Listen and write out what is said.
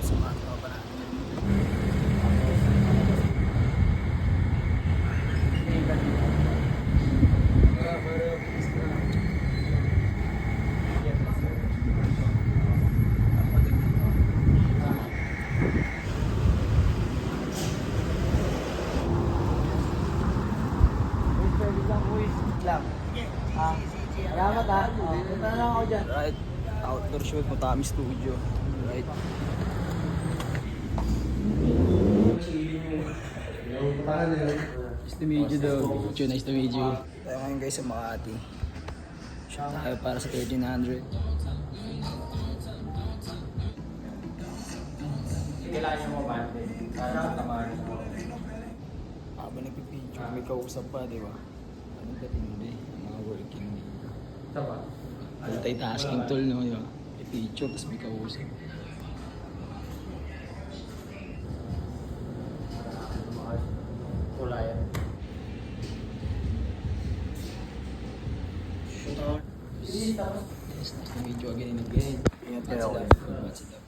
shoutout sa mga tropa natin. Salamat ha. Punta na lang ako dyan. Right, outdoor shoot mo Tami Studio. Right. Nice to meet you daw. Nice to meet you. Tayo ngayon guys sa Makati. Shoot tayo para sa 1300. Kailangan mo ba? Para tamahan mo. Habang nagpipicture, may kausap pa, di ba? Anong katindi? Mga working day. Tama. Multitasking tool, no? Di ba? May picture, tapos may kausap. Wala yan. Yes, nice to meet you again and again. Ingat ka sila.